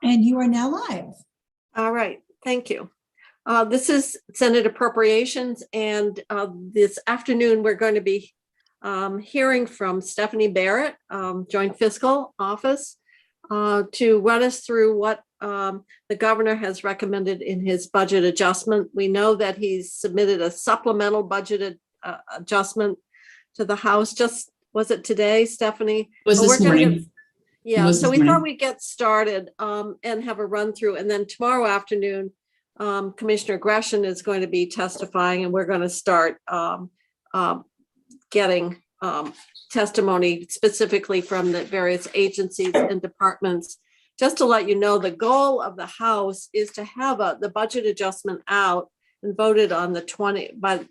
And you are now live. All right, thank you. This is Senate Appropriations, and this afternoon we're going to be hearing from Stephanie Barrett, Joint Fiscal Office, to run us through what the governor has recommended in his budget adjustment. We know that he's submitted a supplemental budget adjustment to the House. Just, was it today, Stephanie? Was this morning. Yeah, so we thought we'd get started and have a run through, and then tomorrow afternoon, Commissioner Gresham is going to be testifying, and we're going to start getting testimony specifically from the various agencies and departments. Just to let you know, the goal of the House is to have the budget adjustment out and voted on the 20th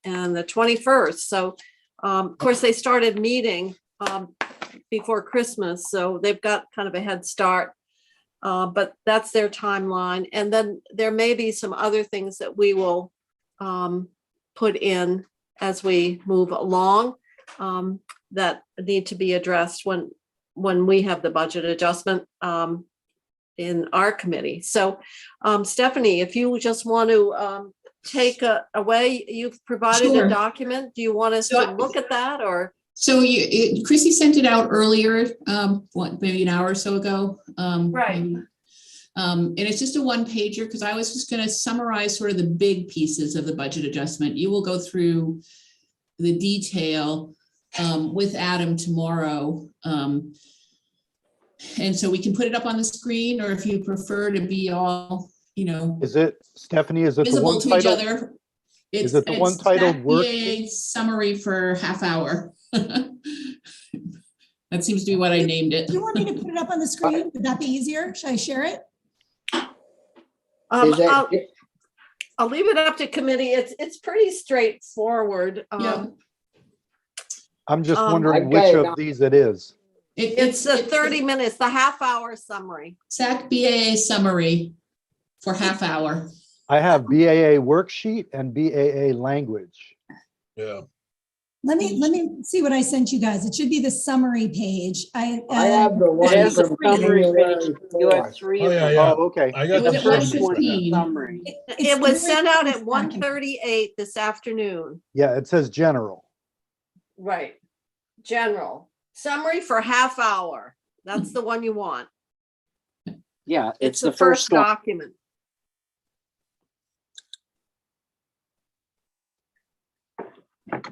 and the 21st. So, of course, they started meeting before Christmas, so they've got kind of a head start, but that's their timeline. And then there may be some other things that we will put in as we move along that need to be addressed when we have the budget adjustment in our committee. So Stephanie, if you just want to take away, you've provided a document. Do you want us to look at that, or? So Chrissy sent it out earlier, maybe an hour or so ago. Right. And it's just a one-pager because I was just going to summarize sort of the big pieces of the budget adjustment. You will go through the detail with Adam tomorrow. And so we can put it up on the screen, or if you prefer to be all, Is it, Stephanie, is it the visible one to each titled? other? Is it the one titled Vhfa summary for half hour? That seems to be what I named it. Do you want me to put it up on the screen? Would that be easier? Should I share it? I'll leave it up to committee. It's pretty straightforward. Yeah. I'm just wondering which of these it is. It's the 30 minutes, the half-hour summary. SAC BAA summary for half hour. I have BAA worksheet and BAA language. Yeah. Let me see what I sent you guys. It should be the summary page. I have the one from summary page. You have three. Oh, yeah. Oh, okay. I got It was the at first 1:15. Summary. It was sent out at 1:38 this afternoon. Yeah, it says general. Right. General. Summary for half hour. That's the one you want. Yeah, It's the the first one. document.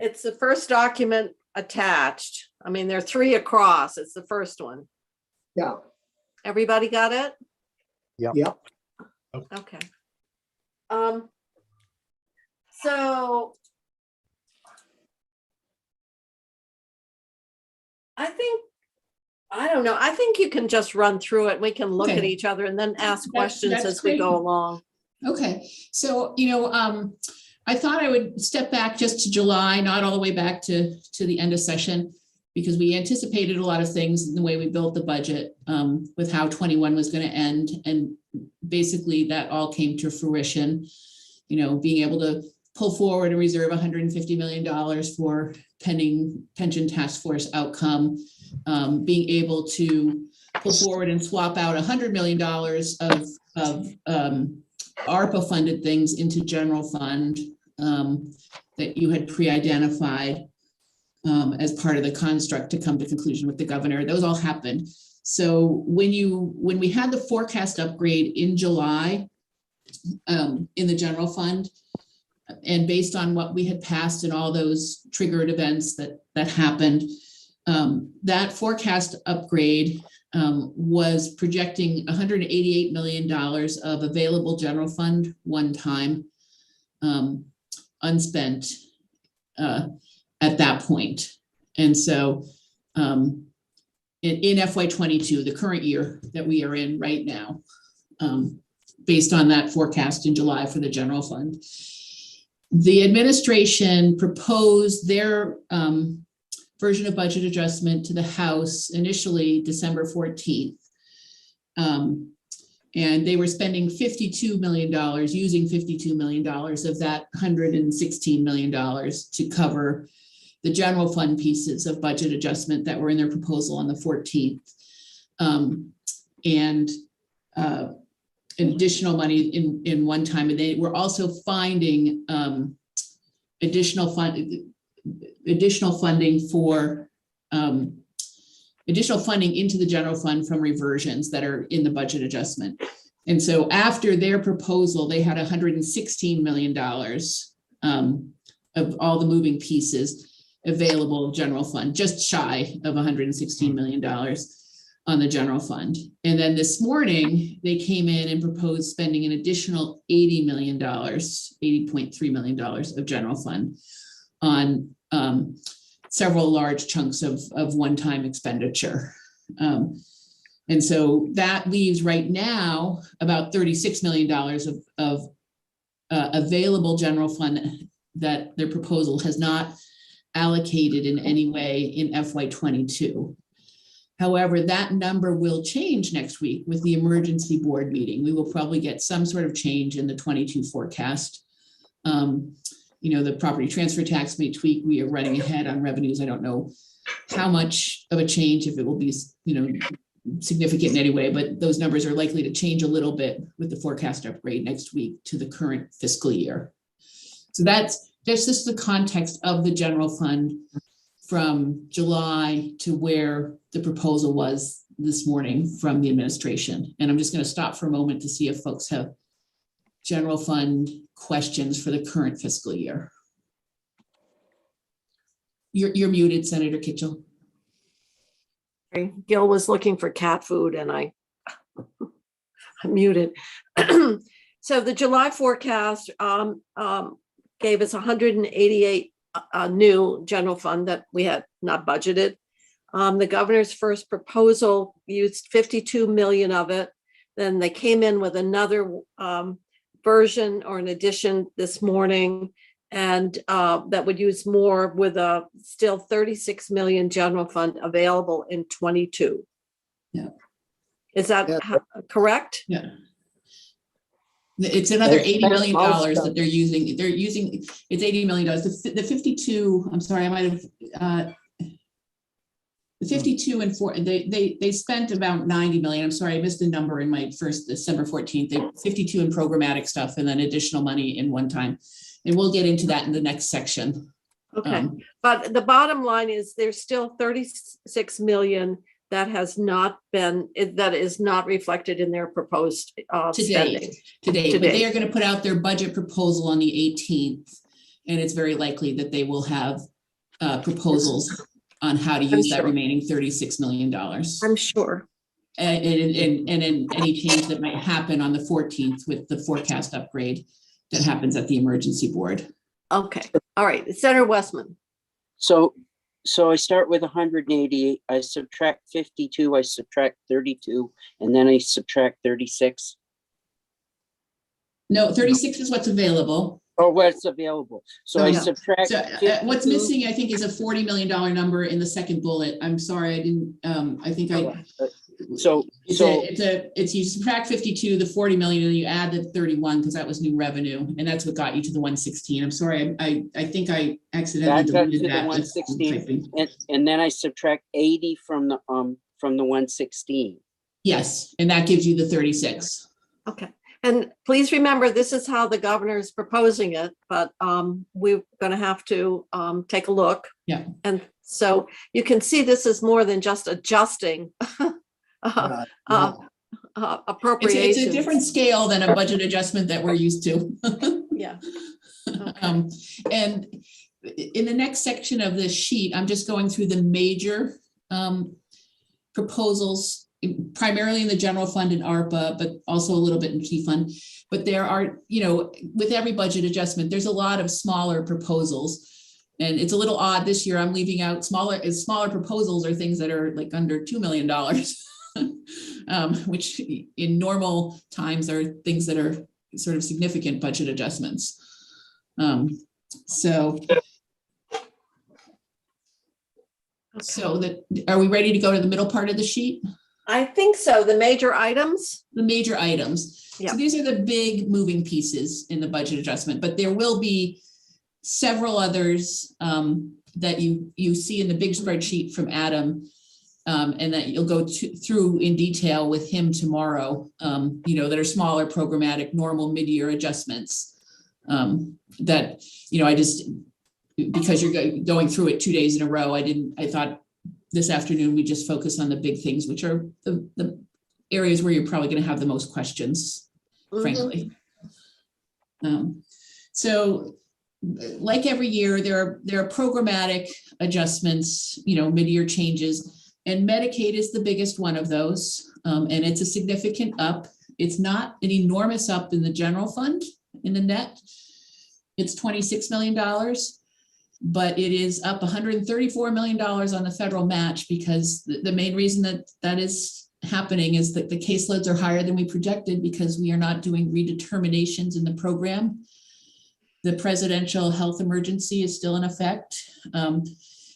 It's the first document attached. I mean, there are three across. It's the first one. Yeah. Everybody got it? Yep. Okay. So I don't know. I think you can just run through it. We can look at Okay. each other and then ask questions that's as we great. go along. Okay, so, I thought I would step back just to July, not all the way back to the end of session, because we anticipated a lot of things in the way we built the budget with how 21 was going to end. And basically that all came to fruition, being able to pull forward a reserve $150 million for pending pension task force outcome, being able to pull forward and swap out $100 million of ARPA funded things into general fund that you had pre-identified as part of the construct to come to conclusion with the governor. Those all happened. So when we had the forecast upgrade in July in the general fund, and based on what we had passed and all those triggered events that happened, that forecast upgrade was projecting $188 million of available general fund one-time unspent at that point. And so in FY22, the current year that we are in right now, based on that forecast in July for the general fund, the administration proposed their version of budget adjustment to the House initially December 14th. And they were spending $52 million, using $52 million of that $116 million to cover the general fund pieces of budget adjustment that were in their proposal on the 14th. and additional money in one time. And they were also finding additional funding for additional funding into the general fund from reversions that are in the budget adjustment. And so after their proposal, they had $116 million of all the moving pieces available general fund, just shy of $116 million on the general fund. And then this morning, they came in and proposed spending an additional $80 million, $80.3 million of general fund on several large chunks of one-time expenditure. And so that leaves right now about $36 million of available general fund that their proposal has not allocated in any way in FY22. However, that number will change next week with the emergency board meeting. We will probably get some sort of change in the 22 forecast. The property transfer tax may tweak. We are running ahead on revenues. I don't know how much of a change, if it will be, significant in any way, but those numbers are likely to change a little bit with the forecast upgrade next week to the current fiscal year. So that's just the context of the general fund from July to where the proposal was this morning from the administration. And I'm just going to stop for a moment to see if folks have general fund questions for the current fiscal year. You're muted, Senator Kitchell. Gil was looking for cat food and I'm muted. So the July forecast gave us 188 new general fund that we had not budgeted. The governor's first proposal used 52 million of it. Then they came in with another version or an addition this morning, and that would use more with a still 36 million general fund available in 22. Yeah. Is that correct? Yeah. It's another $80 million Milestone. that they're using. They're using, it's $80 million. The 52, I'm sorry, I might have, the 52 and 4, they spent about 90 million. I'm sorry, I missed the number in my first December 14th. They 52 in programmatic stuff and then additional money in one time. And we'll get into that in the next section. Okay, but the bottom line is there's still 36 million that has not been, that is not reflected in their proposed spending. Today. But they are going to put out their budget proposal on the 18th. And it's very likely that they will have proposals on how to use that remaining $36 million. I'm sure. And any change that might happen on the 14th with the forecast upgrade that happens at the emergency board. Okay, all right, Senator Westman. So I start with 188, I subtract 52, I subtract 32, and then I subtract 36. No, 36 is what's available. Or what's available. So I subtract. So what's missing, I think, is a $40 million number in the second bullet. I'm sorry, I didn't, I think it's you subtract 52, the 40 million, and you add the 31 because that was new revenue, and that's what got you to the 116. I'm sorry, I think I accidentally deleted that. 116, and then I subtract 80 from the 116. Yes, and that gives you the 36. Okay. And please remember, this is how the governor is proposing it, but we're going to have to take a look. Yeah. And so you can see this is more than just adjusting appropriations. It's a different scale than a budget adjustment that we're used to. Yeah. Okay. And in the next section of this sheet, I'm just going through the major proposals, primarily in the general fund and ARPA, but also a little bit in key fund. But there are, with every budget adjustment, there's a lot of smaller proposals. And it's a little odd this year, I'm leaving out smaller proposals are things that are like under $2 million, which in normal times are things that are sort of significant budget adjustments. So are we ready to go to the middle part of the sheet? I think so. The major items. The major items. Yeah. So these are the big moving pieces in the budget adjustment, but there will be several others that you see in the big spreadsheet from Adam and that you'll go through in detail with him tomorrow, that are smaller programmatic, normal mid-year adjustments. That, I just, because you're going through it 2 days in a row, I thought this afternoon we just focus on the big things, which are the areas where you're probably going to have the most questions, frankly. So like every year, there are programmatic adjustments, mid-year changes, and Medicaid is the biggest one of those. And it's a significant up. It's not an enormous up in the general fund in the net. It's $26 million, but it is up $134 million on the federal match, because the main reason that is happening is that the caseloads are higher than we projected because we are not doing redeterminations in the program. The presidential health emergency is still in effect.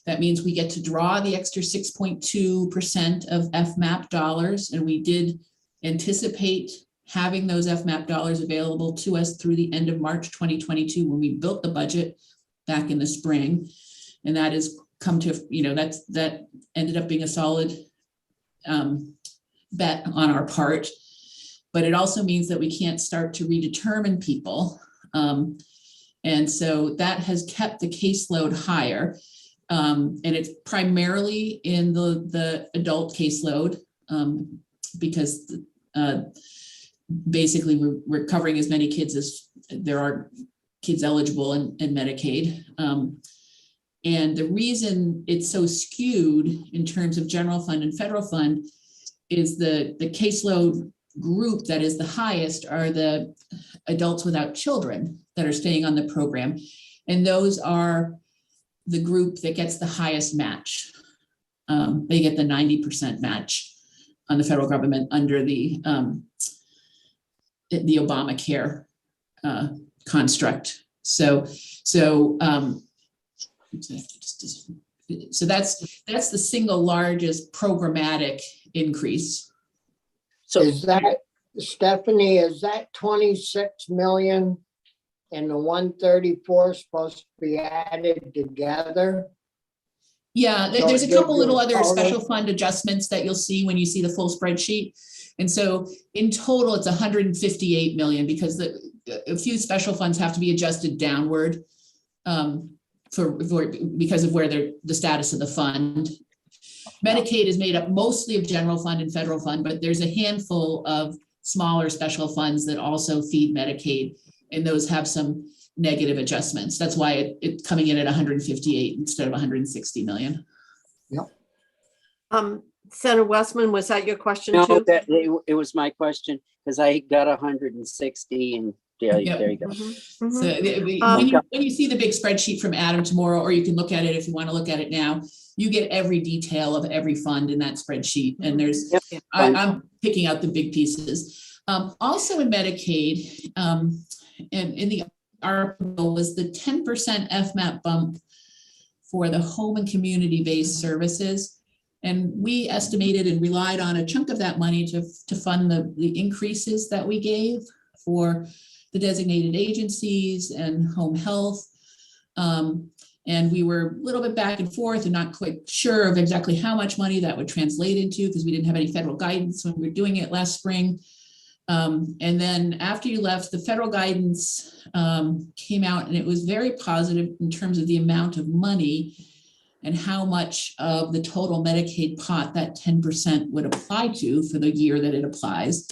That means we get to draw the extra 6.2% of FMAP dollars, and we did anticipate having those FMAP dollars available to us through the end of March 2022 when we built the budget back in the spring. And that has come to, that ended up being a solid bet on our part. But it also means that we can't start to redetermine people. And so that has kept the caseload higher. And it's primarily in the adult caseload, because basically we're covering as many kids as there are kids eligible in Medicaid. And the reason it's so skewed in terms of general fund and federal fund is the caseload group that is the highest are the adults without children that are staying on the program. And those are the group that gets the highest match. They get the 90% match on the federal government under the Obamacare construct. So that's the single largest programmatic increase. So Is that, Stephanie, is that 26 million and the 134 supposed to be added together? Yeah, So there's a it gives couple you little a other total? special fund adjustments that you'll see when you see the full spreadsheet. And so in total, it's 158 million because a few special funds have to be adjusted downward because of where the status of the fund. Medicaid is made up mostly of general fund and federal fund, but there's a handful of smaller special funds that also feed Medicaid, and those have some negative adjustments. That's why it's coming in at 158 instead of 160 million. Senator Westman, was that your question no, too? it was my question because I got 160 and there you go. Mhm, mhm. So when you see the big spreadsheet from Adam tomorrow, or you can look at it if you want to look at it now, you get every detail of every fund in that spreadsheet. And there's, Yep. I'm picking out the big pieces. Also in Medicaid, and in the article was the 10% FMAP bump for the home and community-based services. And we estimated and relied on a chunk of that money to fund the increases that we gave for the designated agencies and home health. And we were a little bit back and forth and not quite sure of exactly how much money that would translate into because we didn't have any federal guidance when we were doing it last spring. And then after you left, the federal guidance came out, and it was very positive in terms of the amount of money and how much of the total Medicaid pot that 10% would apply to for the year that it applies.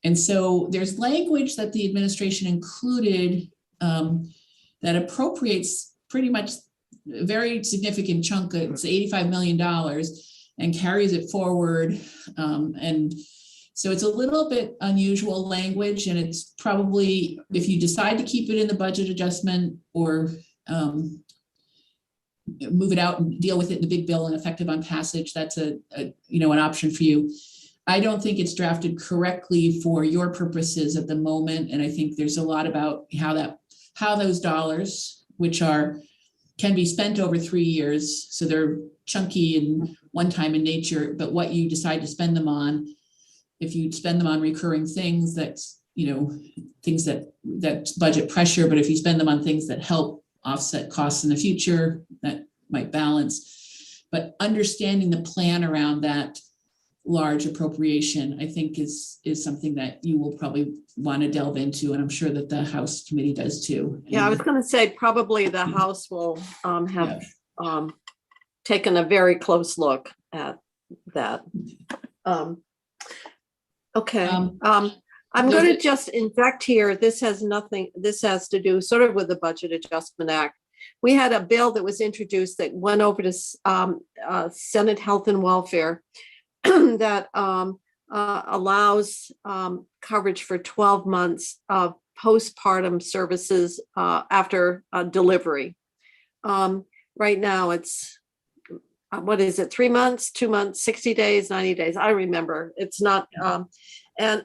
And so there's language that the administration included that appropriates pretty much a very significant chunk, it's $85 million, and carries it forward. And so it's a little bit unusual language, and it's probably, if you decide to keep it in the budget adjustment or move it out and deal with it in the big bill and effective on passage, that's an option for you. I don't think it's drafted correctly for your purposes at the moment. And I think there's a lot about how those dollars, which can be spent over 3 years, so they're chunky and one time in nature, but what you decide to spend them on, if you spend them on recurring things, that's, things that's budget pressure, but if you spend them on things that help offset costs in the future, that might balance. but understanding the plan around that large appropriation, I think is something that you will probably want to delve into, and I'm sure that the House committee does too. Yeah, I was going to say probably the House will have taken a very close look at that. Okay. I'm going to just inject here. This has to do sort of with the Budget Adjustment Act. We had a bill that was introduced that went over to Senate Health and Welfare that allows coverage for 12 months of postpartum services after delivery. Right now it's, what is it, 3 months, 2 months, 60 days, 90 days? I remember. It's not, and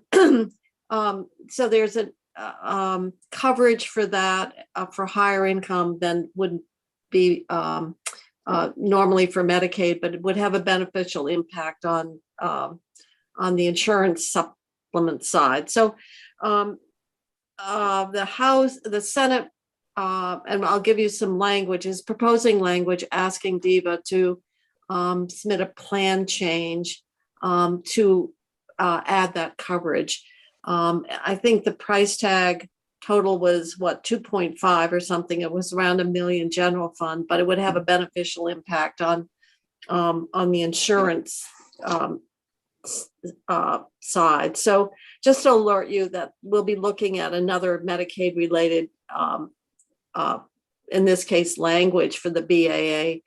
so there's a coverage for that for higher income than would be normally for Medicaid, but it would have a beneficial impact on the insurance supplement side. So the Senate, and I'll give you some language, is proposing language asking Vhfa to submit a plan change to add that coverage. I think the price tag total was what, 2.5 or something. It was around $1 million general fund, but it would have a beneficial impact on the insurance side. So just to alert you that we'll be looking at another Medicaid related, in this case, language for the Vhfa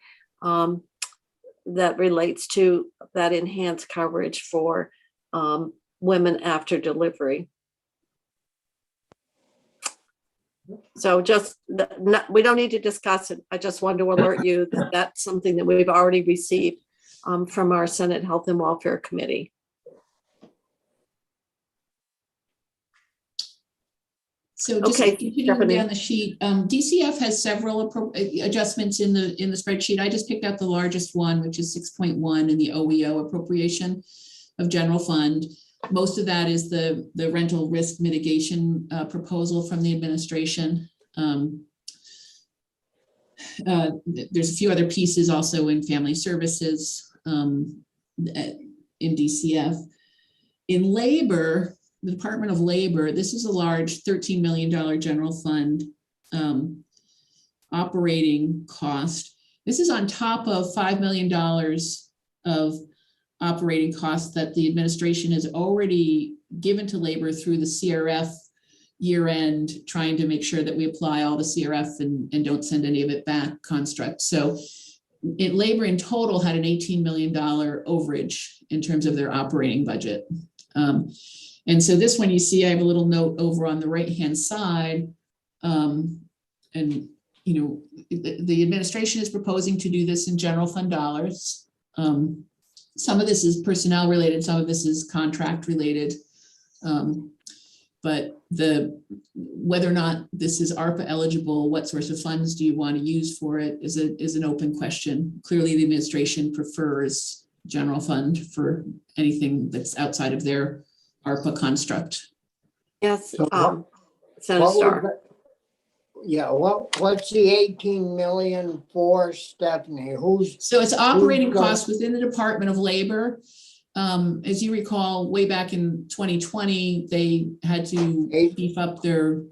that relates to that enhanced coverage for women after delivery. So just, we don't need to discuss it. I just wanted to alert you that that's something that we've already received from our Senate Health and Welfare Committee. So just Okay, continuing Stephanie. down the sheet, DCF has several adjustments in the spreadsheet. I just picked out the largest one, which is 6.1 in the OEO appropriation of general fund. Most of that is the rental risk mitigation proposal from the administration. There's a few other pieces also in family services in DCF. In labor, the Department of Labor, this is a large $13 million general fund operating cost. This is on top of $5 million of operating costs that the administration has already given to labor through the CRF year end, trying to make sure that we apply all the CRF and don't send any of it back construct. So labor in total had an $18 million overage in terms of their operating budget. And so this one, you see, I have a little note over on the right-hand side. And, you know, the administration is proposing to do this in general fund dollars. Some of this is personnel related, some of this is contract related. But whether or not this is ARPA eligible, what sorts of funds do you want to use for it is an open question. Clearly, the administration prefers general fund for anything that's outside of their ARPA construct. Yes, So Senator Starr. What's the 18 million for, Stephanie? So it's operating got- costs within the Department of Labor. As you recall, way back in 2020, they had to beef up their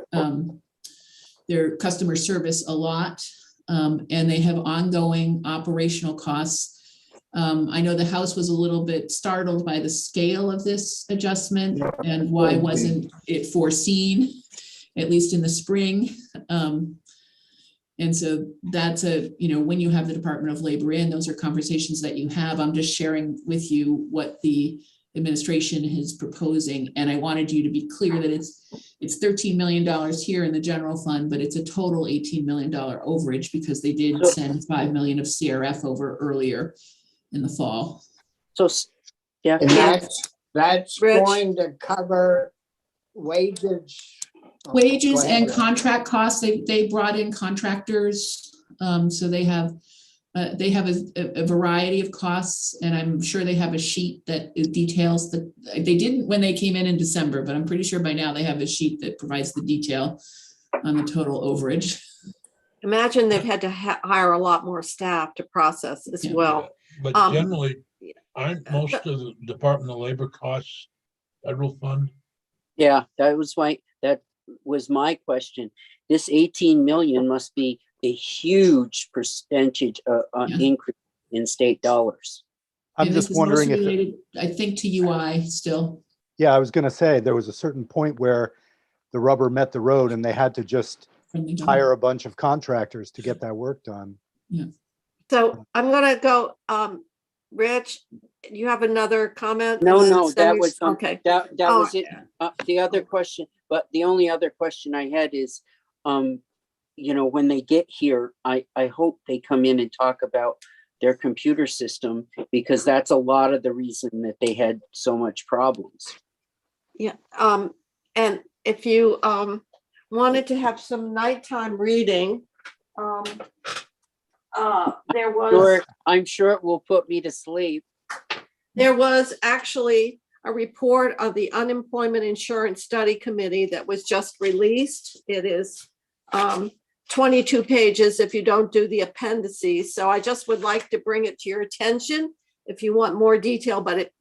customer service a lot, and they have ongoing operational costs. I know the House was a little bit startled by the scale of this adjustment and why wasn't it foreseen, at least in the spring. And so that's when you have the Department of Labor in, those are conversations that you have. I'm just sharing with you what the administration is proposing. And I wanted you to be clear that it's $13 million here in the general fund, but it's a total $18 million overage because they did send $5 million of CRF over earlier in the fall. So, yeah. And that's Rich. going to cover wages. Wages and contract costs. They brought in contractors, so they have a variety of costs, and I'm sure they have a sheet that details that they didn't when they came in December, but I'm pretty sure by now they have a sheet that provides the detail on the total overage. Imagine they've had to hire a lot more staff to process as well. But Um, generally, yeah. aren't most of the Department of Labor costs federal fund? Yeah, that was my question. This 18 million must be a huge percentage Yeah. increase in state dollars. I'm And this just is mostly wondering if, related, I think, to UI still. yeah, I was gonna say, there was a certain point where the rubber met the road and they had to just Friendly dollar. hire a bunch of contractors to get that work done. So I'm gonna go, Rich, you have another comment? No, And then no, that Cindy- was, Okay. that Oh, was it. The other question, but the only other question I had is, when they get here, I hope they come in and talk about their computer system, because that's a lot of the reason that they had so much problems. Yeah, and if you wanted to have some nighttime reading, there was I'm sure it will put me to sleep. Actually a report of the Unemployment Insurance Study Committee that was just released. It is 22 pages if you don't do the appendices. So I just would like to bring it to your attention if you want more detail, but it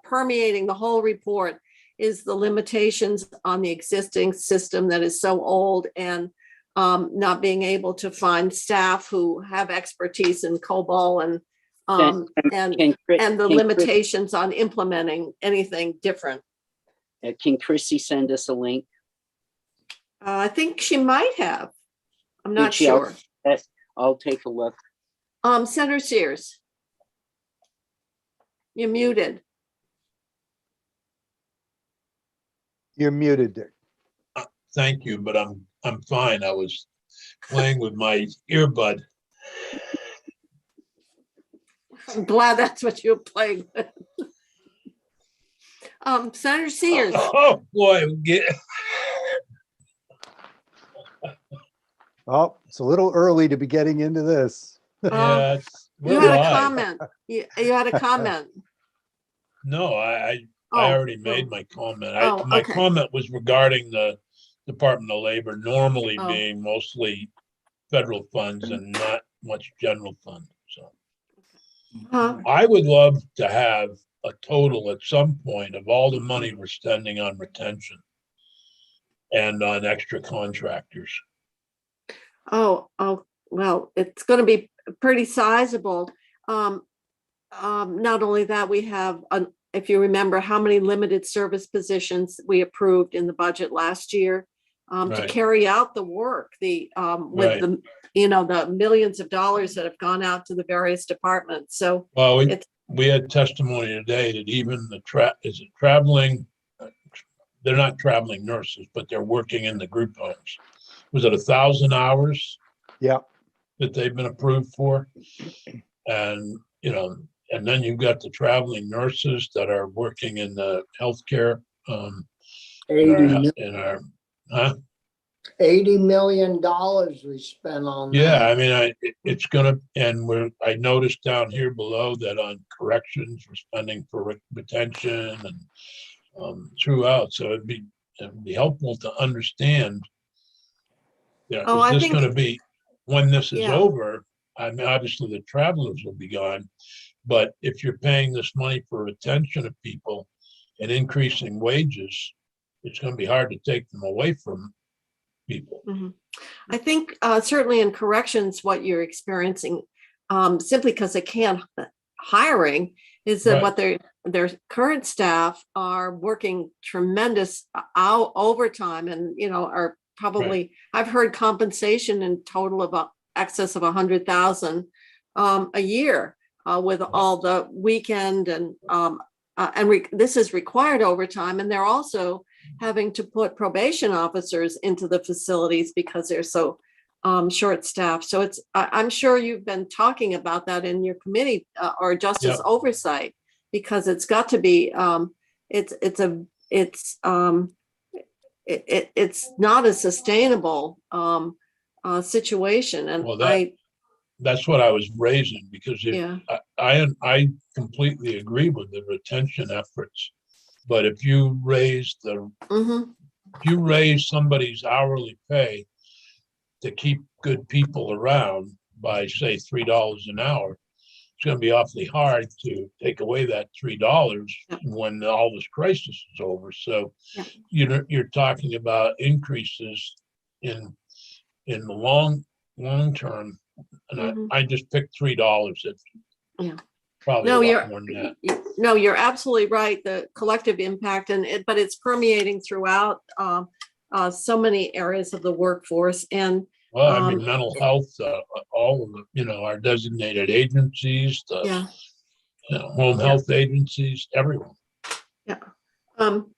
permeating the whole report is the limitations on the existing system that is so old, and not being able to find staff who have expertise in COBOL and the limitations on implementing anything different. Can Chrissy send us a link? I think she might have. I'm not Did she? sure. I'll take a look. Senator Sears. You're muted. You're muted, Dick. Thank you, but I'm fine. I was playing with my earbud. I'm glad that's what you're playing with. Senator Sears. Oh, boy. Oh, it's a little early to be getting into this. Yeah, You had a comment. You had a comment. No, I Oh, already made my comment. Oh, My okay. comment was regarding the Department of Labor normally Oh. being mostly federal funds and not much general fund. So I would love to have a total at some point of all the money we're spending on retention and on extra contractors. Oh, well, it's going to be pretty sizable. Not only that, we have, if you remember how many limited service positions we approved in the budget last year to Right. carry out the work, with Right. the millions of dollars that have gone out to the various departments. So Well, it's, we had testimony today that even the traveling, they're not traveling nurses, but they're working in the group homes. Was it 1,000 hours? Yeah. That they've been approved for? And, and then you've got the traveling nurses that are working in the healthcare, in our, $80 million we spent on that. Yeah, I mean, it's gonna, and I noticed down here below that on corrections, we're spending for retention and throughout, so it'd be helpful to understand. Oh, I Is this think- gonna be, when this is Yeah. over, I mean, obviously the travelers will be gone, but if you're paying this money for retention of people and increasing wages, it's gonna be hard to take them away from people. Mhm. I think certainly in corrections, what you're experiencing, simply because they can't hiring, is that Right. what their current staff are working tremendous overtime, and are probably, I've heard compensation in total of excess of 100,000 a year with all the weekend and this is required overtime, and they're also having to put probation officers into the facilities because they're so short-staffed. So I'm sure you've been talking about that in your committee or justice Yep. oversight, because it's got to be it's not a sustainable situation. And Well, that's what I was raising, because I completely agree with the retention efforts. But if you raise somebody's hourly pay to keep good people around by, say, $3 an hour, gonna be awfully hard to take away that $3 Yeah. when all this crisis is over. So Yeah. you're talking about increases in the long term. And Mhm. I just picked $3. It's Yeah. probably a No, lot more than that. No, you're absolutely right. The collective impact but it's permeating throughout so many areas of the workforce. And Well, I mean, mental health, all of the, our designated agencies, yeah, home health agencies, everyone. yeah. All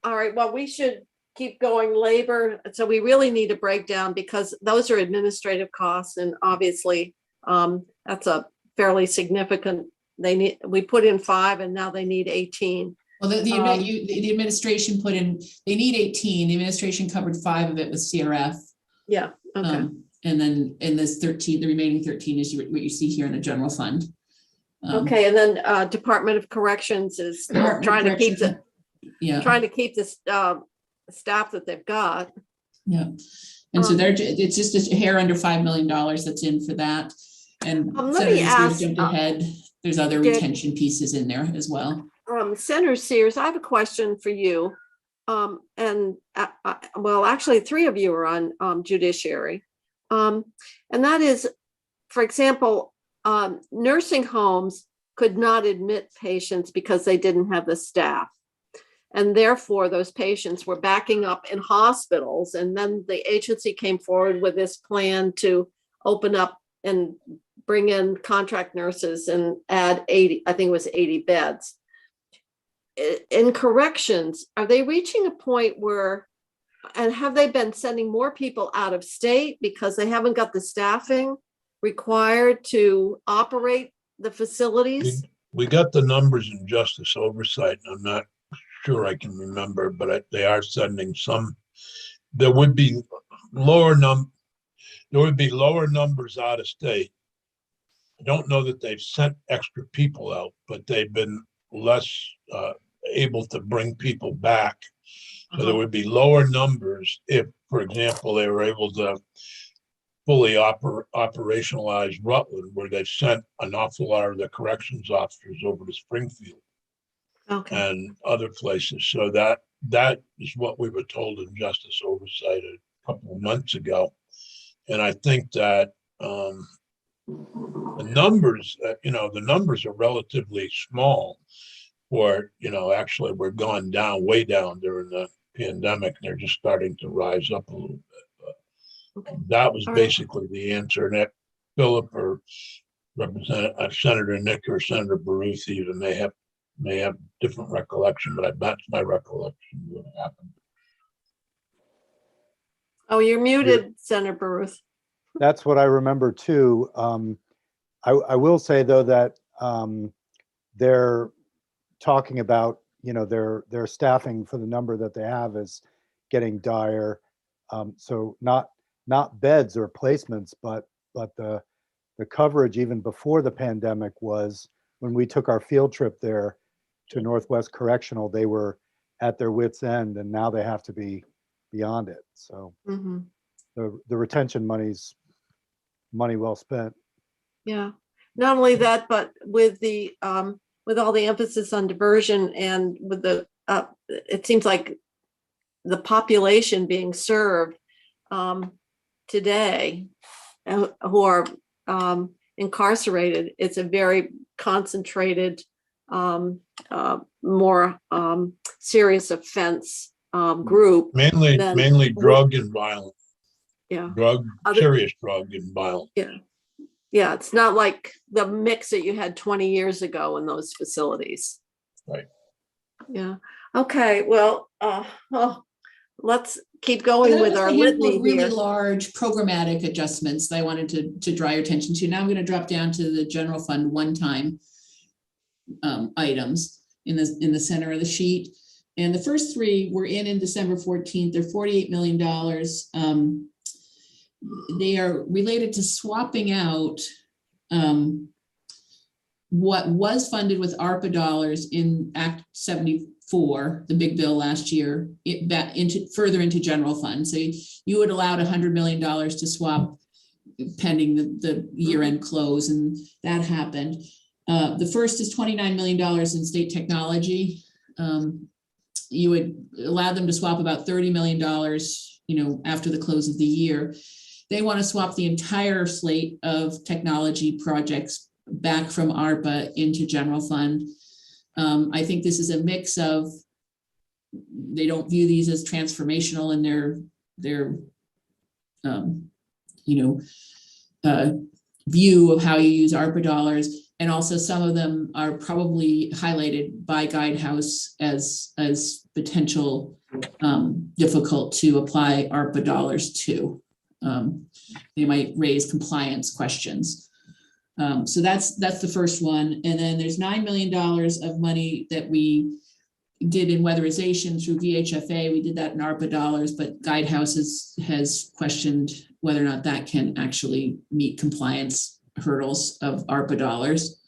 right, well, we should keep going. Labor. So we really need to break down, because those are administrative costs, and obviously that's a fairly significant. We put in 5 and now they need 18. Well, the administration put in, they need 18, the administration covered 5 of it with CRF. Yeah, okay. And then in this 13, the remaining 13 is what you see here in the general fund. Okay, and then Department of Corrections is trying to keep the staff that they've got. Yeah, and so it's just a hair under $5 million that's in for that. And Let me ask, jumped ahead. There's other retention pieces in there as well. Senator Sears, I have a question for you. Well, actually 3 of you are on judiciary. And that is, for example, nursing homes could not admit patients because they didn't have the staff. And therefore, those patients were backing up in hospitals. And then the agency came forward with this plan to open up and bring in contract nurses and add 80, I think it was 80 beds. In corrections, are they reaching a point where, and have they been sending more people out of state because they haven't got the staffing required to operate the facilities? We got the numbers in justice oversight, and I'm not sure I can remember, but they are sending some. There would be lower numbers out of state. I don't know that they've sent extra people out, but they've been less able to bring people back. So there would be lower numbers if, for example, they were able to fully operationalize Rutland, where they've sent an awful lot of the corrections officers over to Springfield. Okay. And other places. So that is what we were told in justice oversight a couple of months ago. And I think that the numbers are relatively small, or actually we're gone down, way down during the pandemic, and they're just starting to rise up a little bit. But that was basically the answer. And that Philip or Senator Nick or Senator Baruth even may have different recollection, but that's my recollection of what happened. Oh, you're muted, Senator Baruth. That's what I remember too. I will say though that they're talking about, their staffing for the number that they have is getting dire. So not beds or placements, but the coverage even before the pandemic was, when we took our field trip there to Northwest Correctional, they were at their wits' end, and now they have to be beyond it. So the retention money's money well spent. Yeah. Not only that, but with all the emphasis on diversion, and with it seems like the population being served today who are incarcerated, it's a very concentrated, more serious offense group. Mainly drug and violence. Yeah. Serious drug and violence. Yeah. Yeah. It's not like the mix that you had 20 years ago in those facilities. Right. Yeah. Okay. Well, let's keep going with our litany really here. Large programmatic adjustments that I wanted to draw your attention to. Now I'm going to drop down to the general fund one-time items in the center of the sheet. And the first 3 were in December 14th. They're $48 million. They are related to swapping out what was funded with ARPA dollars in Act 74, the big bill last year, further into general fund. So you had allowed $100 million to swap pending the year-end close, and that happened. The first is $29 million in state technology. You would allow them to swap about $30 million, after the close of the year. They want to swap the entire slate of technology projects back from ARPA into general fund. I think this is a mix of, they don't view these as transformational in their view of how you use ARPA dollars. And also some of them are probably highlighted by Guidehouse as potential difficult to apply ARPA dollars to. They might raise compliance questions. So that's the first one. And then there's $9 million of money that we did in weatherization through Vhfa. We did that in ARPA dollars, but Guidehouse has questioned whether or not that can actually meet compliance hurdles of ARPA dollars.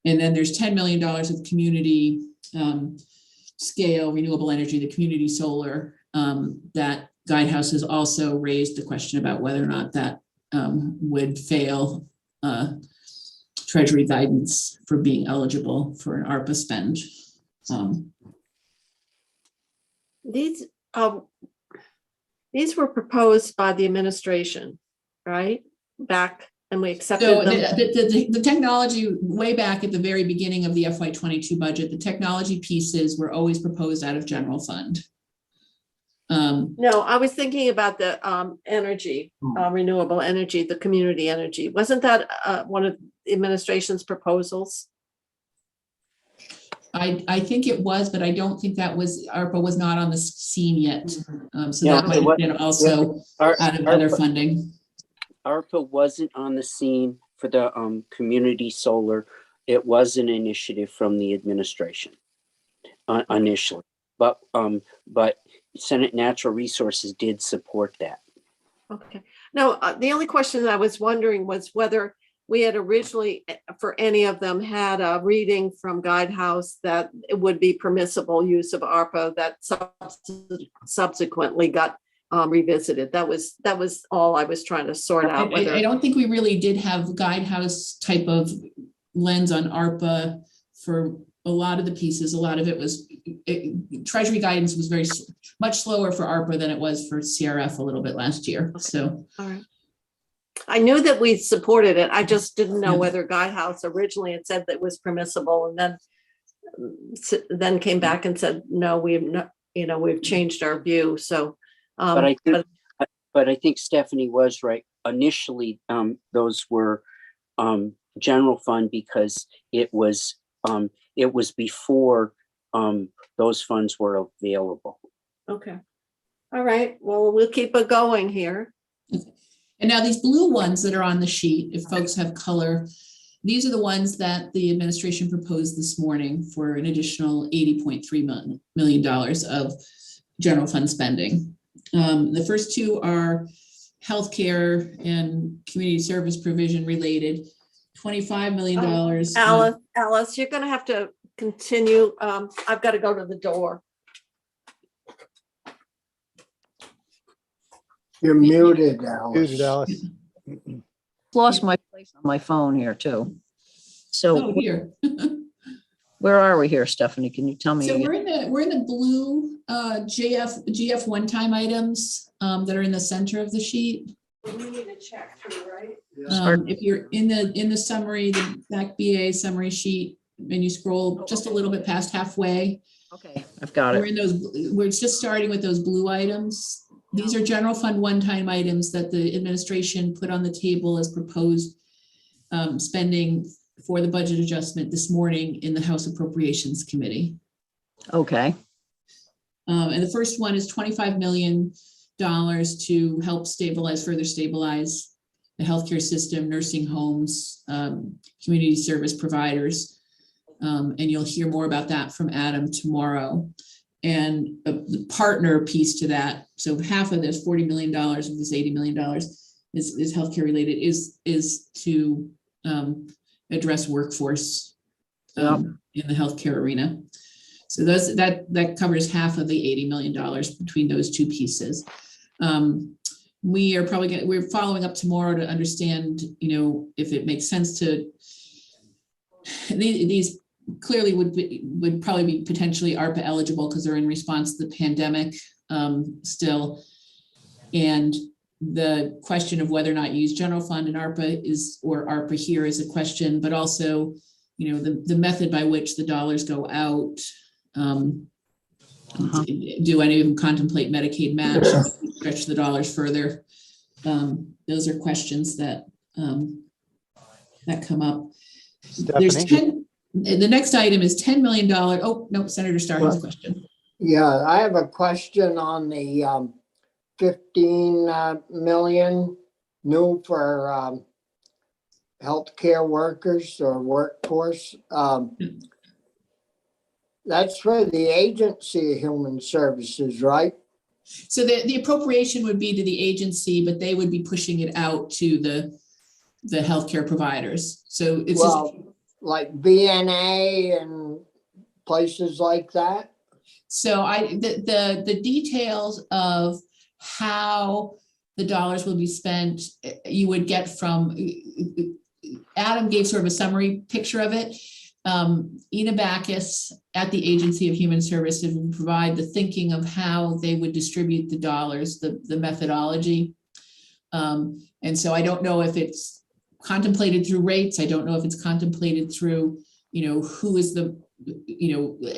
And then there's $10 million of community scale renewable energy, the community solar, that Guidehouse has also raised the question about whether or not that would fail Treasury guidance for being eligible for an ARPA spend. These were proposed by the administration, right? Back, and we accepted So them. the technology, way back at the very beginning of the FY22 budget, the technology pieces were always proposed out of general fund. No, I was thinking about the energy, renewable energy, the community energy. Wasn't that one of the administration's proposals? I think it was, but I don't think that was, ARPA was not on the scene yet. So Yeah, that might have been also out of other funding. ARPA wasn't on the scene for the community solar. It was an initiative from the administration initially, but Senate Natural Resources did support that. Okay. No, the only question that I was wondering was whether we had originally, for any of them, had a reading from Guidehouse that it would be permissible use of ARPA that subsequently got revisited. That was all I was trying to sort out. Whether I don't think we really did have Guidehouse type of lens on ARPA for a lot of the pieces. A lot of it was Treasury guidance was very much slower for ARPA than it was for CRF a little bit last year. Okay. So all right. I knew that we supported it. I just didn't know whether Guidehouse originally had said that it was permissible, and then came back and said, no, we've changed our view. So, But I think Stephanie was right. Initially, those were general fund because it was before those funds were available. okay. All right. Well, we'll keep it going here. And now these blue ones that are on the sheet, if folks have color, these are the ones that the administration proposed this morning for an additional $80.3 million of general fund spending. The first two are healthcare and community service provision related, $25 million. Alice, you're going to have to continue. I've got to go to the door. You're muted, Alice. Muted, Alice. Lost my place on my phone here too. So Oh, here. where are we here, Stephanie? Can you tell me? So again? we're in the blue GF one-time items that are in the center of the sheet. We need to check through, right? If you're in the summary, the back BA summary sheet, and you scroll just a little bit past halfway, Okay, I've got we're it. in those. We're just starting with those blue items. These are general fund one-time items that the administration put on the table as proposed spending for the budget adjustment this morning in the House Appropriations Committee. Okay, And the first one is $25 million to help further stabilize the healthcare system, nursing homes, community service providers. And you'll hear more about that from Adam tomorrow. And the partner piece to that, so half of this $40 million of this $80 million is healthcare related, is to address workforce in the healthcare arena. So that covers half of the $80 million between those two pieces. we are probably we're following up tomorrow to understand, if it makes sense to, these clearly would probably be potentially ARPA eligible because they're in response to the pandemic still. And the question of whether or not you use general fund and ARPA or ARPA here is a question, but also, the method by which the dollars go out. Do any of them contemplate Medicaid match, stretch the dollars further? Those are questions that come up. There's Stephanie? the next item is $10 million. Oh, no, Senator Starr has a question. Yeah, I have a question on the 15 million new for healthcare workers or workforce. That's for the Agency of Human Services, right? So the appropriation would be to the agency, but they would be pushing it out to the healthcare providers. So it's like VNA and places like that. So the details of how the dollars will be spent, you would get from Adam gave sort of a summary picture of it. Ina Backus at the Agency of Human Services would provide the thinking of how they would distribute the dollars, the methodology. And so I don't know if it's contemplated through rates. I don't know if it's contemplated through, who is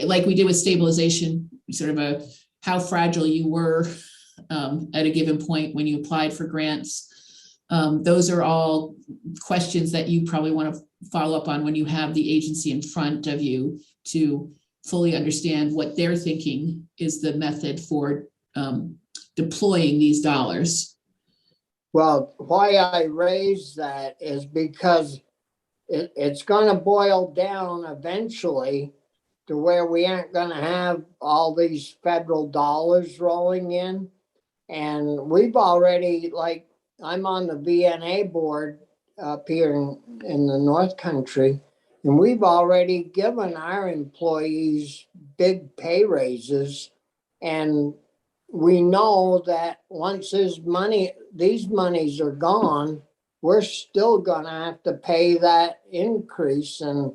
like we did with stabilization, sort of how fragile you were at a given point when you applied for grants. Those are all questions that you probably want to follow up on when you have the agency in front of you to fully understand what they're thinking is the method for deploying these dollars. Well, why I raise that is because it's going to boil down eventually to where we aren't going to have all these federal dollars rolling in. And we've already, like, I'm on the VNA board up here in the North Country, and we've already given our employees big pay raises. And we know that once these monies are gone, we're still going to have to pay that increase. And,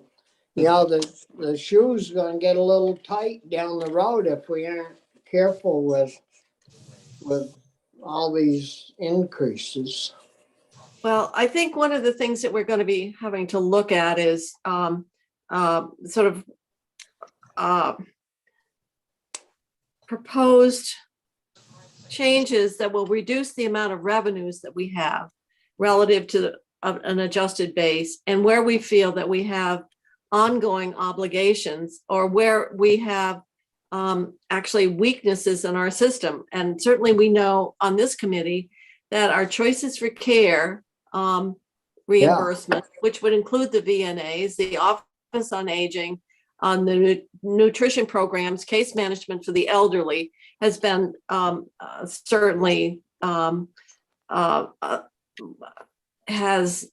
the shoe's going to get a little tight down the road if we aren't careful with all these increases. Well, I think one of the things that we're going to be having to look at is proposed changes that will reduce the amount of revenues that we have relative to an adjusted base, and where we feel that we have ongoing obligations or where we have actually weaknesses in our system. And certainly we know on this committee that our choices for care reimbursement, which would include the VNAs, the Office on Aging, on the nutrition programs, case management for the elderly, has been certainly has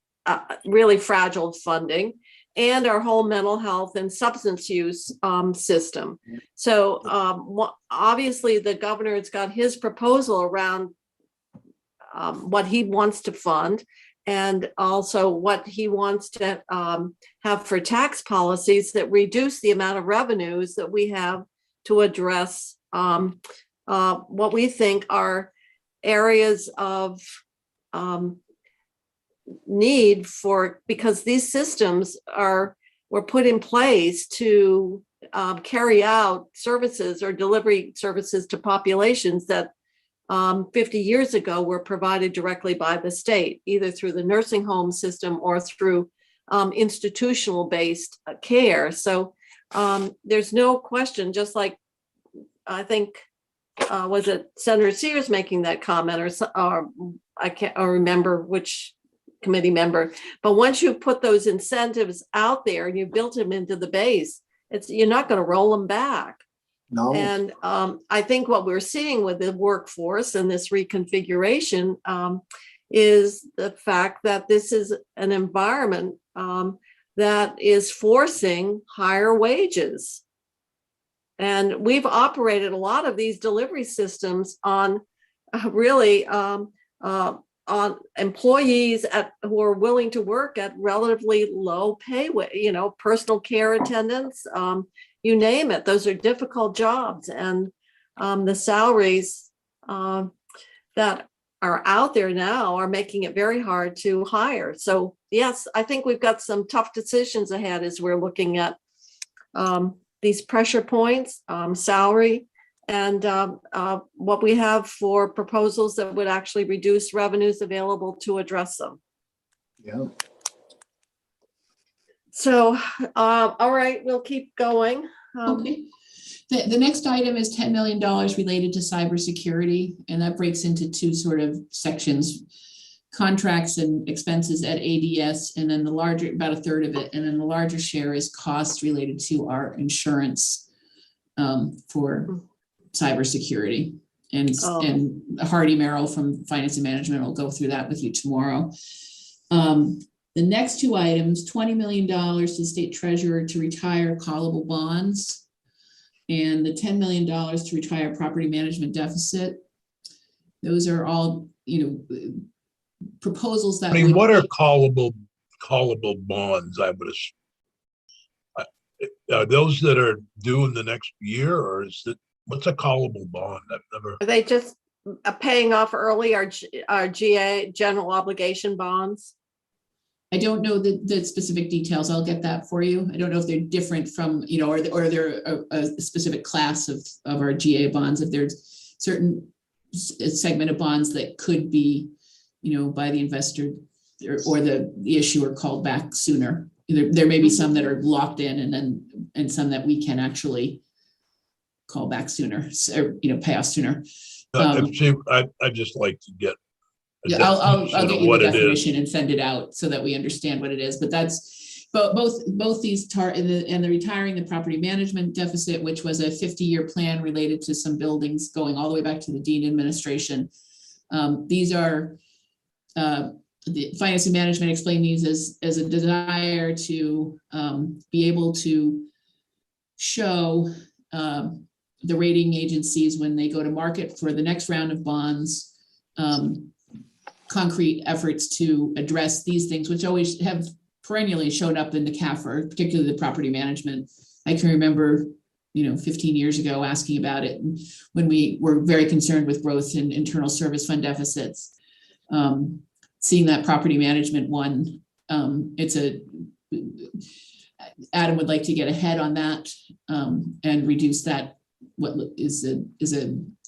really fragile funding, and our whole mental health and substance use system. So obviously the governor has got his proposal around what he wants to fund, and also what he wants to have for tax policies that reduce the amount of revenues that we have to address what we think are areas of need for, because these systems were put in place to carry out services or delivery services to populations that 50 years ago were provided directly by the state, either through the nursing home system or through institutional based care. So there's no question, just like I think, was it Senator Sears making that comment, or I can't remember which committee member, but once you put those incentives out there and you built them into the base, you're not going to roll them back. No. And I think what we're seeing with the workforce and this reconfiguration is the fact that this is an environment that is forcing higher wages. And we've operated a lot of these delivery systems on really on employees who are willing to work at relatively low pay, personal care attendants, you name it. Those are difficult jobs, and the salaries that are out there now are making it very hard to hire. So yes, I think we've got some tough decisions ahead as we're looking at these pressure points, salary, and what we have for proposals that would actually reduce revenues available to address them. Yeah. So, all right, we'll keep going. Okay. The next item is $10 million related to cybersecurity, and that breaks into two sort of sections: contracts and expenses at ADS, and then the larger, about a third of it, and then the larger share is costs related to our insurance for cybersecurity. And Hardy Merrill from Finance and Management will go through that with you tomorrow. The next two items, $20 million to the state treasurer to retire callable bonds, and the $10 million to retire property management deficit. Those are all, proposals that. I mean, what are callable bonds? Are those that are due in the next year, or what's a callable bond? I've never. Are they just paying off early our GA, general obligation bonds? I don't know the specific details. I'll get that for you. I don't know if they're different from, or they're a specific class of our GA bonds. If there's certain segment of bonds that could be, by the investor or the issuer called back sooner. There may be some that are locked in, and some that we can actually call back sooner, or pay off sooner. I'd just like to get. Yeah, I'll get you the definition and send it out so that we understand what it is. But that's both these and the retiring the property management deficit, which was a 50-year plan related to some buildings going all the way back to the Dean administration. These are the Finance and Management explained these as a desire to be able to show the rating agencies when they go to market for the next round of bonds, concrete efforts to address these things, which always have perennially shown up in the CAFR, particularly the property management. I can remember, 15 years ago asking about it when we were very concerned with growth in internal service fund deficits. Seeing that property management one, Adam would like to get ahead on that and reduce that, what is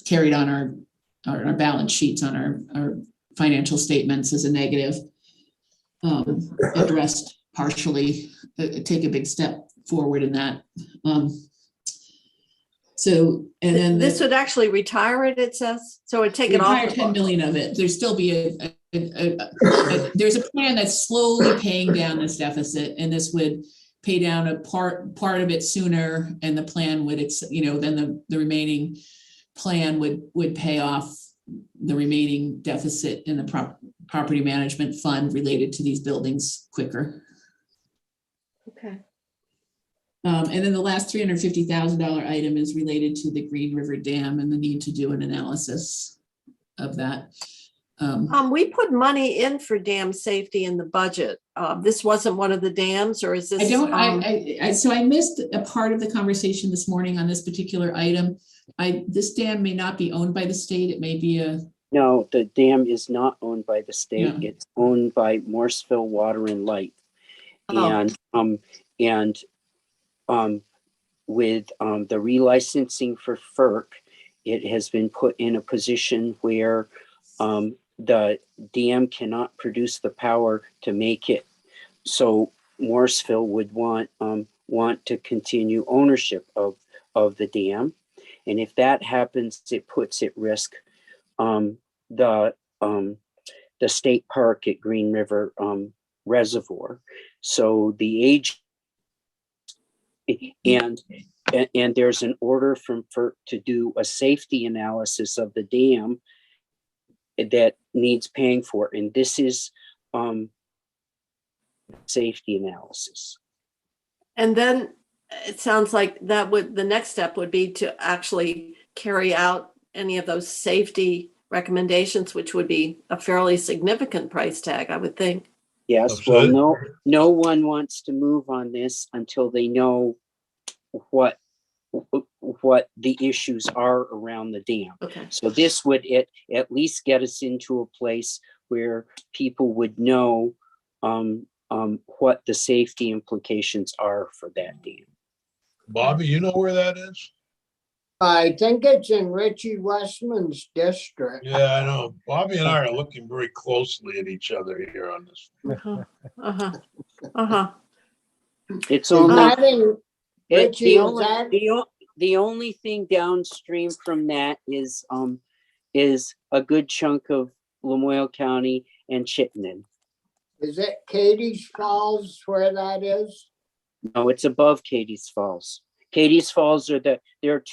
carried on our balance sheets, on our financial statements as a negative, addressed partially, take a big step forward in that. So, and then this would actually retire it, it says, so it'd take it off. Retire 10 million of it. There'd still be there's a plan that's slowly paying down this deficit, and this would pay down a part of it sooner, and the plan would, then the remaining plan would pay off the remaining deficit in the property management fund related to these buildings quicker. Okay. And then the last $350,000 item is related to the Green River Dam and the need to do an analysis of that. We put money in for dam safety in the budget. This wasn't one of the dams, or is this? So I missed a part of the conversation this morning on this particular item. This dam may not be owned by the state. It may be No, the dam is not owned by the state. Yeah. It's owned by Morrisville Water and Light. Oh. And with the relicensing for FERC, it has been put in a position where the dam cannot produce the power to make it. So Morrisville would want to continue ownership of the dam. And if that happens, it puts at risk the state park at Green River Reservoir. So the age and there's an order from FERC to do a safety analysis of the dam that needs paying for, and this is safety analysis. And then it sounds like the next step would be to actually carry out any of those safety recommendations, which would be a fairly significant price tag, I would think. Yes, well, Upset? no one wants to move on this until they know what the issues are around the dam. Okay. So this would at least get us into a place where people would know what the safety implications are for that dam. Bobby, you know where that is? I think it's in Richie Westman's district. Yeah, I know. Bobby and I are looking very closely at each other here on this. Uh-huh. Uh-huh. Uh-huh. It's Is only that in Richie, is the that? the only thing downstream from that is a good chunk of Lamoille County and Chittenden. Is it Katie's Falls where that is? No, it's above Katie's Falls. Katie's Falls there are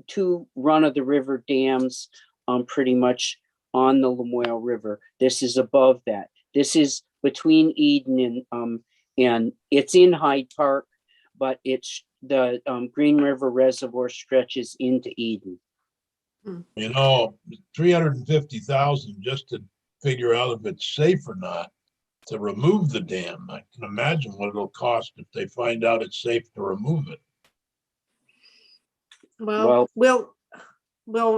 two run of the river dams pretty much on the Lamoille River. This is above that. This is between Eden and it's in Hyde Park, but it's the Green River Reservoir stretches into Eden. You know, 350,000 just to figure out if it's safe or not to remove the dam. I can imagine what it'll cost if they find out it's safe to remove it. Well, we'll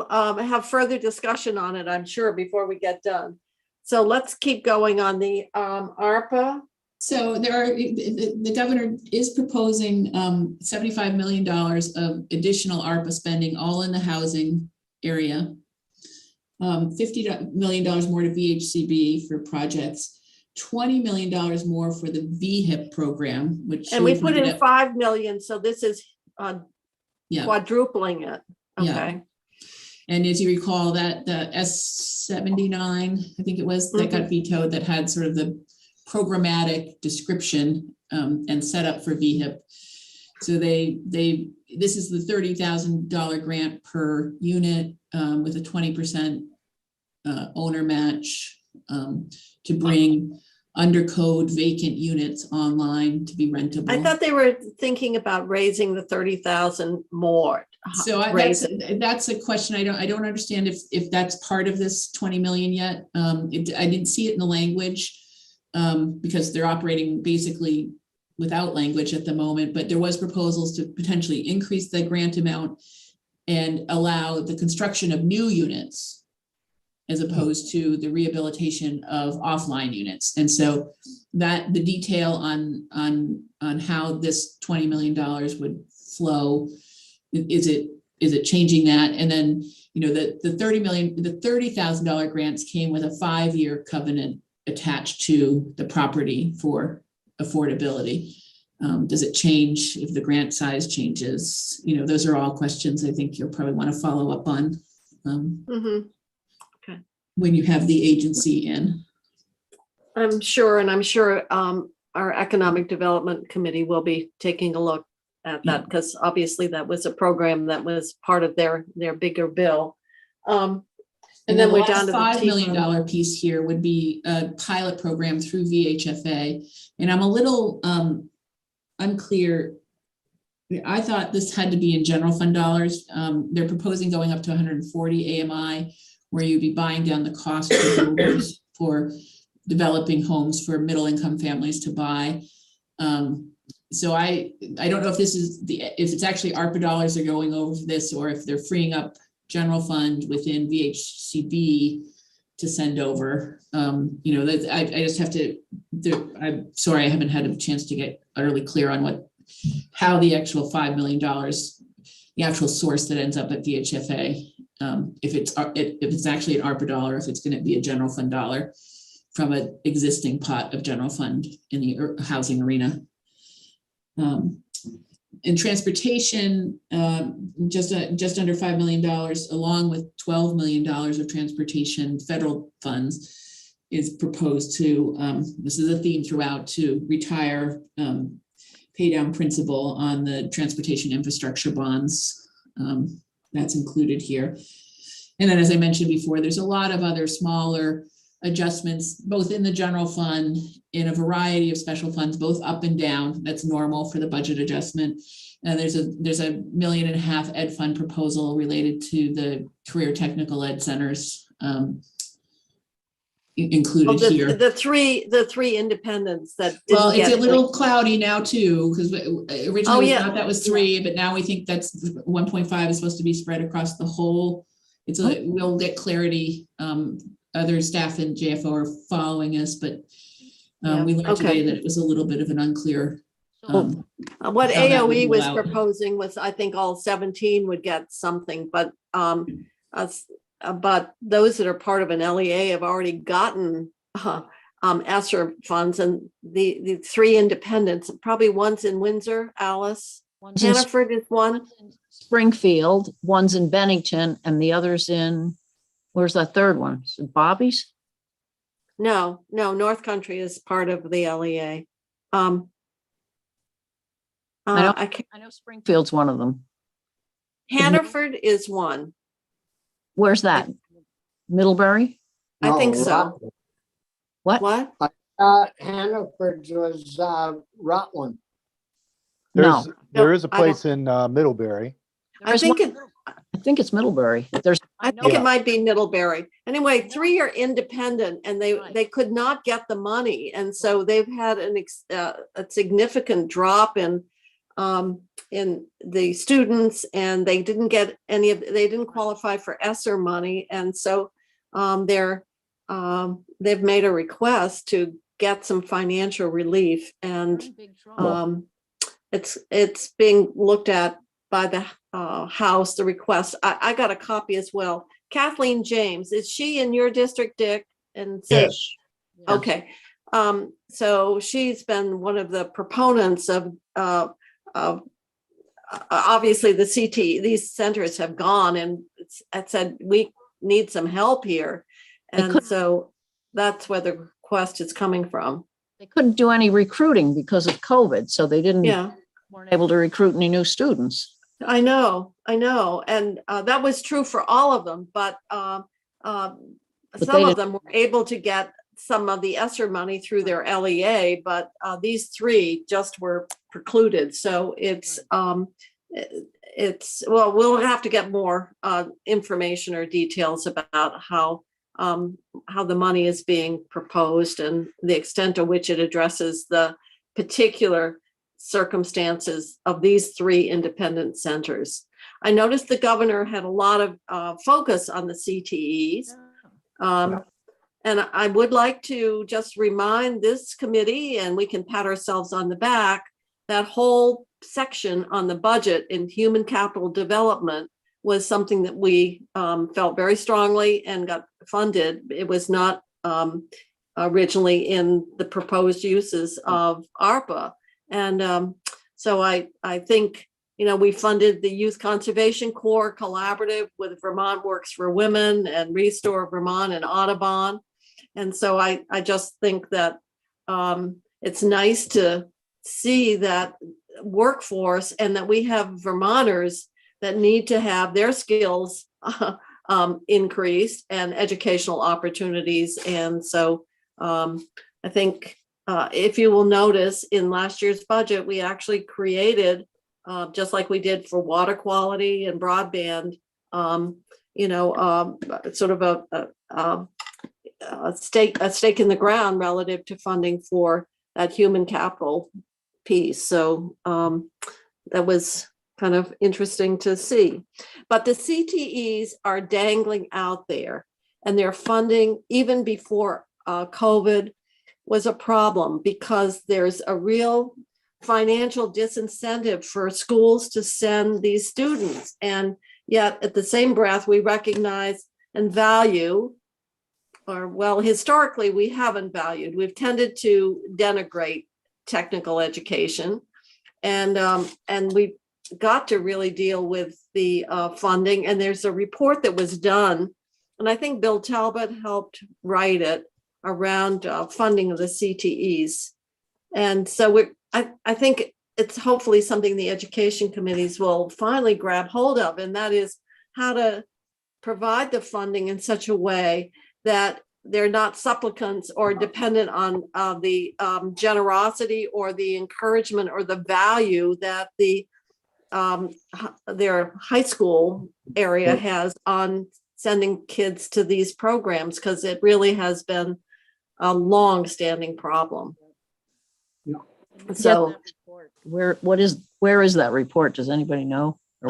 have further discussion on it, I'm sure, before we get done. So let's keep going on the ARPA. So the governor is proposing $75 million of additional ARPA spending, all in the housing area. $50 million more to VHCB for projects, $20 million more for the Vhfa program, which. And we put in 5 million, so this is Yeah. quadrupling it. Yeah. Okay. And as you recall, that the S79, I think it was, that got vetoed, that had sort of the programmatic description and set up for VHIP. So this is the $30,000 grant per unit with a 20% owner match to bring under code vacant units online to be rentable. I thought they were thinking about raising the 30,000 more. So that's a question I don't understand if that's part of this 20 million yet. I didn't see it in the language because they're operating basically without language at the moment, but there was proposals to potentially increase the grant amount and allow the construction of new units as opposed to the rehabilitation of offline units. And so that the detail on how this $20 million would flow, is it changing that? And then, you know, the $30,000 grants came with a 5-year covenant attached to the property for affordability. Does it change if the grant size changes? You know, those are all questions I think you'll probably want to follow up on when you have the agency in. I'm sure, and I'm sure our Economic Development Committee will be taking a look at that because obviously that was a program that was part of their bigger bill. And then we're down to the $5 million piece here would be a pilot program through VHFA. And I'm a little unclear. I thought this had to be in general fund dollars. They're proposing going up to 140 AMI, where you'd be buying down the cost of builders for developing homes for middle income families to buy. So I don't know if this is if it's actually ARPA dollars are going over for this, or if they're freeing up general fund within VHCB to send over. You know, that I just have to. I'm sorry, I haven't had a chance to get utterly clear on how the actual $5 million, the actual source that ends up at VHFA. If it's actually an ARPA dollar, if it's going to be a general fund dollar from an existing pot of general fund in the housing arena. In transportation, just under $5 million, along with $12 million of transportation federal funds, is proposed to. This is a theme throughout, to retire pay down principal on the transportation infrastructure bonds. That's included here. And then, as I mentioned before, there's a lot of other smaller adjustments, both in the general fund, in a variety of special funds, both up and down. That's normal for the budget adjustment. And there's a $1.5 million ed fund proposal related to the career technical ed centers included here. The three independents that. Well, didn't it's a get little cloudy now too, because originally we yeah. thought that was 3, but now we think that's 1.5 is supposed to be spread across the whole. We'll get clarity. Other staff in JFO are following us, but we learned today that it was a little bit of an unclear. What how that would AOE roll was out. proposing was, I think all 17 would get something, but those that are part of an LEA have already gotten ESSER funds, and the 3 independents, probably one's in Windsor, Alice. One's in Hannaford is one. Springfield, one's in Bennington, and the other's in, where's that third one? Is it Bobby's? No, North Country is part of the LEA. I know Springfield's one of them. Hannaford is one. Where's that? Middlebury? I think No, so. Rutland. What? Hannaford's was Rutland. No, There is a I don't- place in Middlebury. I think it's Middlebury. I think it might be Middlebury. Anyway, 3 are independent, and they could not get the money, and so they've had a significant drop in the students, and they didn't get they didn't qualify for ESSER money, and so they've made a request to get some financial relief, and it's being looked at by the House, the request. I got a copy as well. Kathleen James, is she in your district, Dick? And so, Yes. okay. So she's been one of the proponents of obviously the CT, these centers have gone and said, we need some help here. And so that's where the request is coming from. They couldn't do any recruiting because of COVID, so they weren't able to recruit any new students. I know. And that was true for all of them, but some of them were able to get some of the ESSER money through their LEA, but these 3 just were precluded. So it's we'll have to get more information or details about how the money is being proposed and the extent to which it addresses the particular circumstances of these 3 independent centers. I noticed the governor had a lot of focus on the CTEs. And I would like to just remind this committee, and we can pat ourselves on the back, that whole section on the budget in human capital development was something that we felt very strongly and got funded. It was not originally in the proposed uses of ARPA. And so I think, we funded the Youth Conservation Corps collaborative with Vermont Works for Women and Restore Vermont and Audubon. And so I just think that it's nice to see that workforce and that we have Vermonters that need to have their skills increased and educational opportunities. And so I think if you will notice in last year's budget, we actually created, just like we did for water quality and broadband, sort of a stake in the ground relative to funding for that human capital piece. So that was kind of interesting to see. But the CTEs are dangling out there, and their funding, even before COVID, was a problem because there's a real financial disincentive for schools to send these students. And yet at the same breath, we recognize and value, or well, historically, we haven't valued. We've tended to denigrate technical education, and we've got to really deal with the funding. And there's a report that was done, and I think Bill Talbot helped write it, around funding of the CTEs. And so I think it's hopefully something the education committees will finally grab hold of, and that is how to provide the funding in such a way that they're not supplicants or dependent on the generosity or the encouragement or the value that their high school area has on sending kids to these programs because it really has been a long-standing problem. Yeah. So, Where is that report? Does anybody know? Or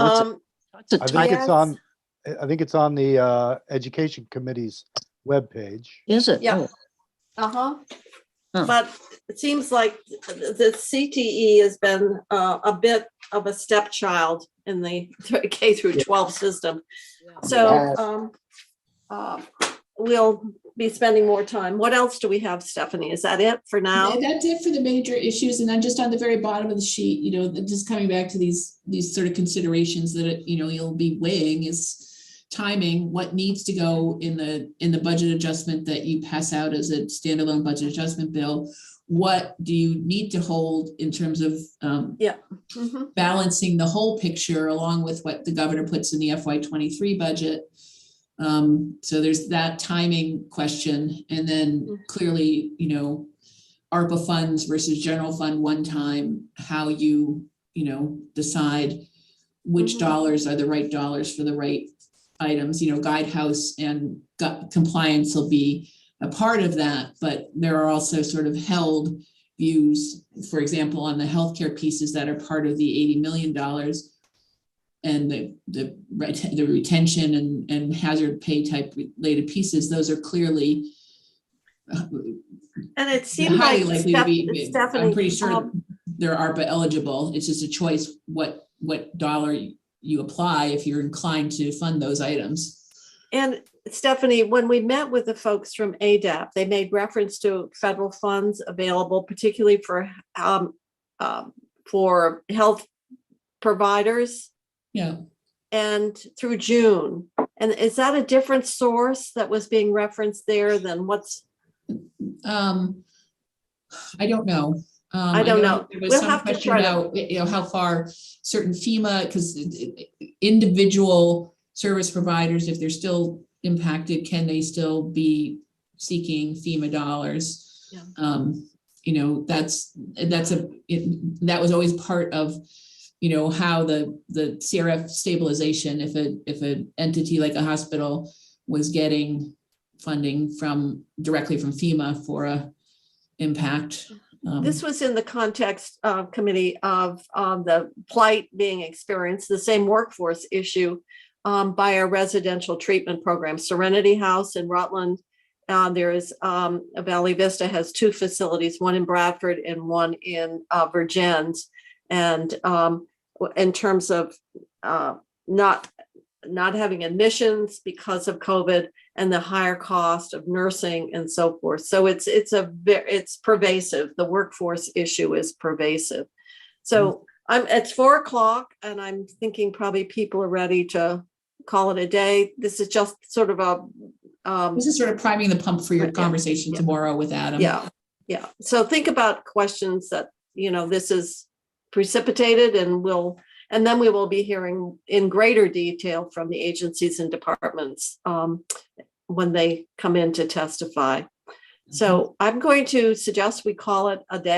what's the I think title? it's on, I think it's on the Education Committee's webpage. Is it? yeah. Oh, Huh. But it seems like the CTE has been a bit of a stepchild in the K through 12 system. So we'll be spending more time. What else do we have, Stephanie? Is that it for now? That's it for the major issues. And then just on the very bottom of the sheet, just coming back to these sort of considerations that, you'll be weighing is timing, what needs to go in the budget adjustment that you pass out as a standalone budget adjustment bill. What do you need to hold in terms of balancing the whole picture along with what the governor puts in the FY23 budget? So there's that timing question. And then clearly, ARPA funds versus general fund one time, how you decide which dollars are the right dollars for the right items. Guidehouse and compliance will be a part of that, but there are also sort of held views, for example, on the healthcare pieces that are part of the $80 million and the retention and hazard pay type related pieces. Those are clearly And it seems highly like likely to be. Stephanie, I'm pretty sure they're ARPA eligible. It's just a choice what dollar you apply if you're inclined to fund those items. And Stephanie, when we met with the folks from ADAP, they made reference to federal funds available, particularly for health providers. Yeah. And through June. And is that a different source that was being referenced there than what's? I don't know. I don't know. There was We'll some have to question try to. about, how far certain FEMA, because individual service providers, if they're still impacted, can they still be seeking FEMA dollars? Yeah. That was always part of, how the CRF stabilization, if an entity like a hospital was getting funding directly from FEMA for a impact. This was in the context committee of the plight being experienced, the same workforce issue by our residential treatment program, Serenity House in Rutland. There is Valley Vista has two facilities, one in Bradford and one in Virgins. And in terms of not having admissions because of COVID and the higher cost of nursing and so forth. So it's pervasive. The workforce issue is pervasive. So it's 4:00 and I'm thinking probably people are ready to call it a day. This is just sort of this is sort of priming the pump for your conversation tomorrow with Adam. Yeah. So think about questions that, this is precipitated and then we will be hearing in greater detail from the agencies and departments when they come in to testify. So I'm going to suggest we call it a day.